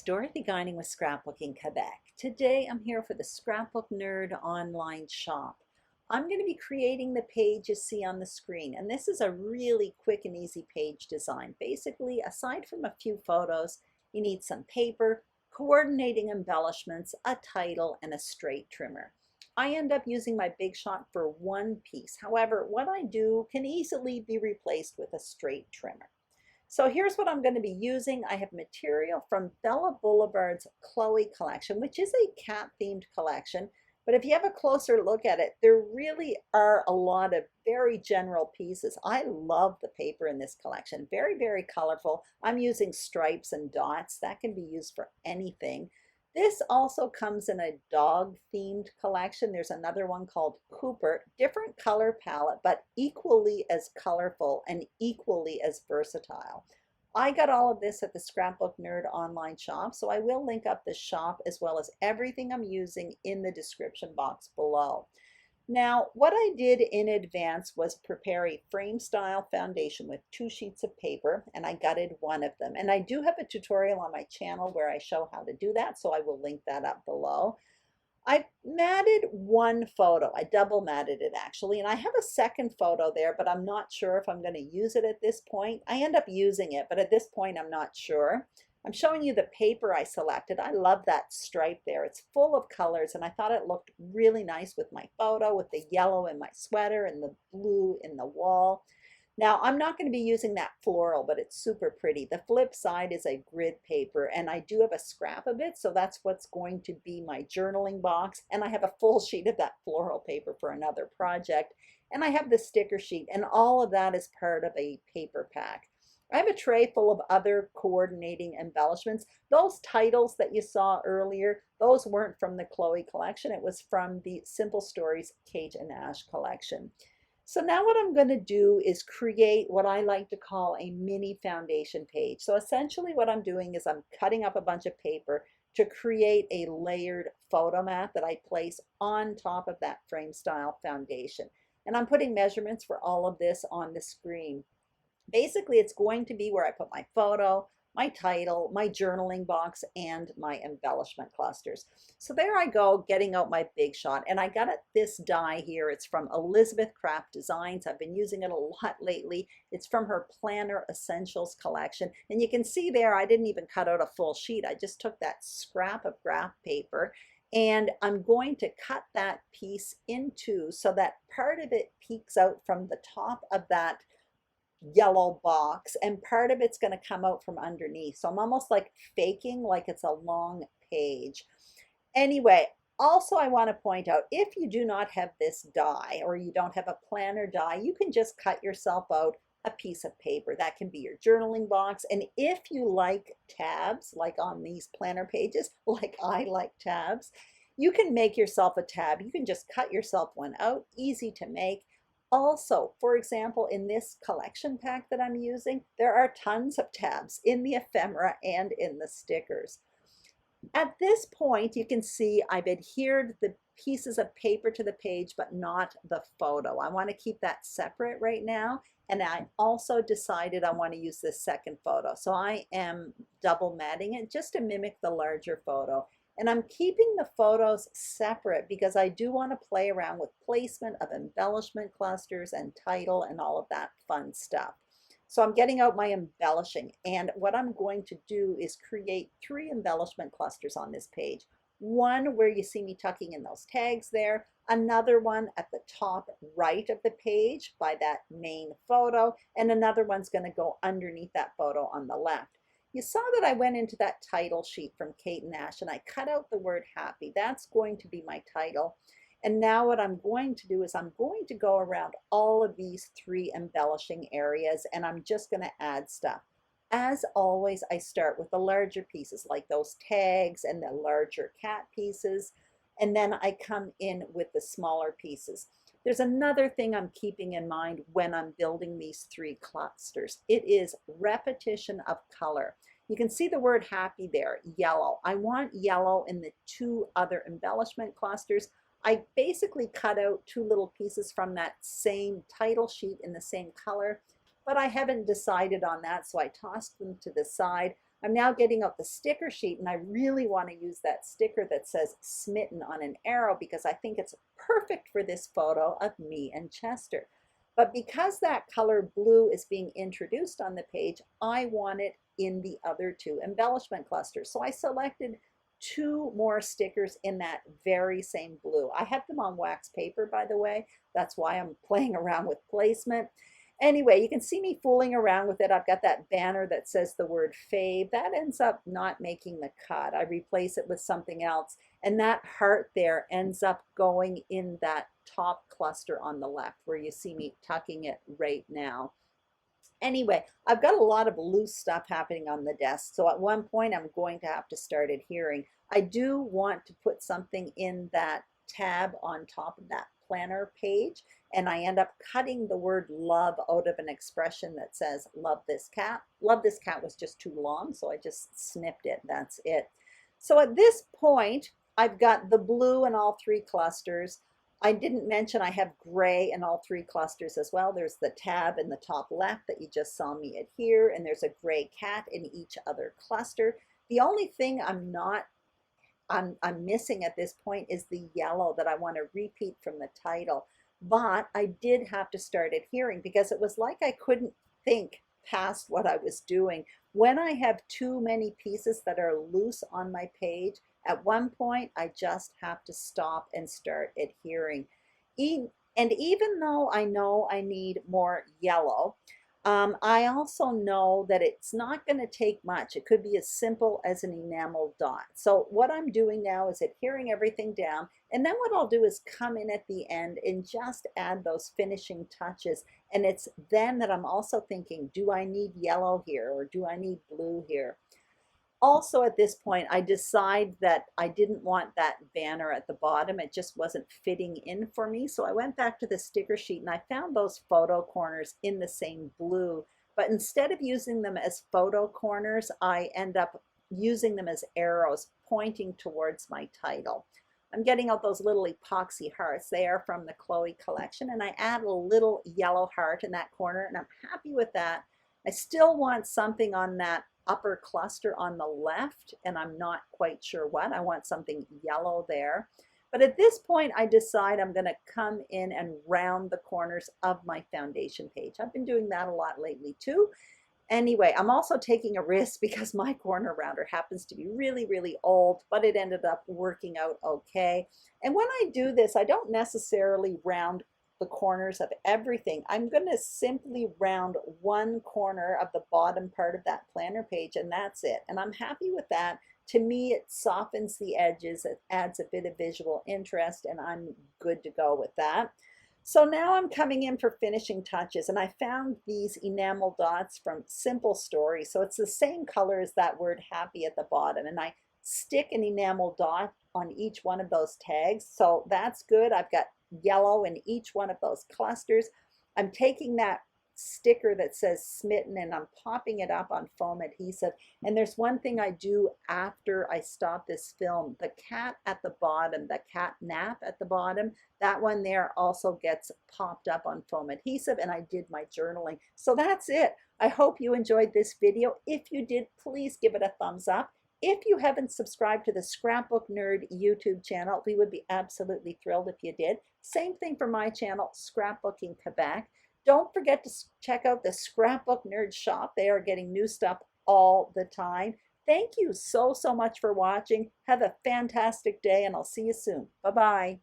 Dorothy Guining with Scrapbooking Quebec. Today I'm here for the Scrapbook Nerd Online Shop. I'm going to be creating the page you see on the screen, and this is a really quick and easy page design. Basically, aside from a few photos, you need some paper, coordinating embellishments, a title, and a straight trimmer. I end up using my Big Shot for one piece. However, what I do can easily be replaced with a straight trimmer. So here's what I'm going to be using. I have material from Bella Boulevard's Chloe collection, which is a cat-themed collection. But if you have a closer look at it, there really are a lot of very general pieces. I love the paper in this collection. Very, very colorful. I'm using stripes and dots. That can be used for anything. This also comes in a dog-themed collection. There's another one called Cooper. Different color palette, but equally as colorful and equally as versatile. I got all of this at the Scrapbook Nerd Online Shop, so I will link up the shop as well as everything I'm using in the description box below. Now, what I did in advance was prepare a frame style foundation with 2 sheets of paper, and I gutted one of them. And I do have a tutorial on my channel where I show how to do that, so I will link that up below. I matted one photo. I double matted it actually, and I have a second photo there, but I'm not sure if I'm going to use it at this point. I end up using it, but at this point I'm not sure. I'm showing you the paper I selected. I love that stripe there. It's full of colors, and I thought it looked really nice with my photo, with the yellow in my sweater and the blue in the wall. Now, I'm not going to be using that floral, but it's super pretty. The flip side is a grid paper, and I do have a scrap of it, so that's what's going to be my journaling box. And I have a full sheet of that floral paper for another project. And I have the sticker sheet, and all of that is part of a paper pack. I have a tray full of other coordinating embellishments. Those titles that you saw earlier, those weren't from the Chloe collection. It was from the Simple Stories Kate and Ash collection. So now what I'm going to do is create what I like to call a mini foundation page. So essentially what I'm doing is I'm cutting up a bunch of paper to create a layered photo mat that I place on top of that frame style foundation. And I'm putting measurements for all of this on the screen. Basically, it's going to be where I put my photo, my title, my journaling box, and my embellishment clusters. So there I go, getting out my Big Shot. And I got this die here. It's from Elizabeth Craft Designs. I've been using it a lot lately. It's from her Planner Essentials collection. And you can see there, I didn't even cut out a full sheet. I just took that scrap of graph paper, and I'm going to cut that piece in two so that part of it peeks out from the top of that yellow box, and part of it's going to come out from underneath. So I'm almost like faking like it's a long page. Anyway, also I want to point out, if you do not have this die or you don't have a planner die, you can just cut yourself out a piece of paper. That can be your journaling box. And if you like tabs, like on these planner pages, like I like tabs, you can make yourself a tab. You can just cut yourself one out, easy to make. Also, for example, in this collection pack that I'm using, there are tons of tabs in the ephemera and in the stickers. At this point, you can see I've adhered the pieces of paper to the page, but not the photo. I want to keep that separate right now. And I also decided I want to use this second photo. So I am double matting it just to mimic the larger photo. And I'm keeping the photos separate because I do want to play around with placement of embellishment clusters and title and all of that fun stuff. So I'm getting out my embellishing, and what I'm going to do is create 3 embellishment clusters on this page. One where you see me tucking in those tags there, another one at the top right of the page by that main photo, and another one's going to go underneath that photo on the left. You saw that I went into that title sheet from Kate and Ash and I cut out the word happy. That's going to be my title. And now what I'm going to do is I'm going to go around all of these 3 embellishing areas, and I'm just going to add stuff. As always, I start with the larger pieces like those tags and the larger cat pieces, and then I come in with the smaller pieces. There's another thing I'm keeping in mind when I'm building these 3 clusters. It is repetition of color. You can see the word happy there, yellow. I want yellow in the 2 other embellishment clusters. I basically cut out 2 little pieces from that same title sheet in the same color, but I haven't decided on that, so I tossed them to the side. I'm now getting out the sticker sheet, and I really want to use that sticker that says smitten on an arrow because I think it's perfect for this photo of me and Chester. But because that color blue is being introduced on the page, I want it in the other two embellishment clusters. So I selected two more stickers in that very same blue. I have them on wax paper, by the way. That's why I'm playing around with placement. Anyway, you can see me fooling around with it. I've got that banner that says the word fave. That ends up not making the cut. I replace it with something else. And that heart there ends up going in that top cluster on the left where you see me tucking it right now. Anyway, I've got a lot of loose stuff happening on the desk. So at one point, I'm going to have to start adhering. I do want to put something in that tab on top of that planner page, and I end up cutting the word love out of an expression that says love this cat. Love this cat was just too long, so I just snipped it. That's it. So at this point, I've got the blue in all three clusters. I didn't mention I have gray in all three clusters as well. There's the tab in the top left that you just saw me adhere, and there's a gray cat in each other cluster. The only thing I'm missing at this point is the yellow that I want to repeat from the title. But I did have to start adhering because it was like I couldn't think past what I was doing. When I have too many pieces that are loose on my page, at one point, I just have to stop and start adhering. And even though I know I need more yellow, I also know that it's not going to take much. It could be as simple as an enamel dot. So what I'm doing now is adhering everything down. And then what I'll do is come in at the end and just add those finishing touches. And it's then that I'm also thinking, do I need yellow here or do I need blue here? Also at this point, I decide that I didn't want that banner at the bottom. It just wasn't fitting in for me. So I went back to the sticker sheet and I found those photo corners in the same blue. But instead of using them as photo corners, I end up using them as arrows pointing towards my title. I'm getting out those little epoxy hearts. They are from the Chloe collection. And I add a little yellow heart in that corner, and I'm happy with that. I still want something on that upper cluster on the left, and I'm not quite sure what. I want something yellow there. But at this point, I decide I'm going to come in and round the corners of my foundation page. I've been doing that a lot lately too. Anyway, I'm also taking a risk because my corner rounder happens to be really, really old, but it ended up working out okay. And when I do this, I don't necessarily round the corners of everything. I'm going to simply round one corner of the bottom part of that planner page, and that's it. And I'm happy with that. To me, it softens the edges, it adds a bit of visual interest, and I'm good to go with that. So now I'm coming in for finishing touches, and I found these enamel dots from Simple Story. So it's the same color as that word happy at the bottom, and I stick an enamel dot on each one of those tags. So that's good. I've got yellow in each one of those clusters. I'm taking that sticker that says smitten and I'm popping it up on foam adhesive. And there's one thing I do after I stop this film. The cat at the bottom, the cat nap at the bottom, that one there also gets popped up on foam adhesive, and I did my journaling. So that's it. I hope you enjoyed this video. If you did, please give it a thumbs up. If you haven't subscribed to the Scrapbook Nerd YouTube channel, we would be absolutely thrilled if you did. Same thing for my channel, Scrapbooking Quebec. Don't forget to check out the Scrapbook Nerd Shop. They are getting new stuff all the time. Thank you so much for watching. Have a fantastic day, and I'll see you soon. Bye-bye.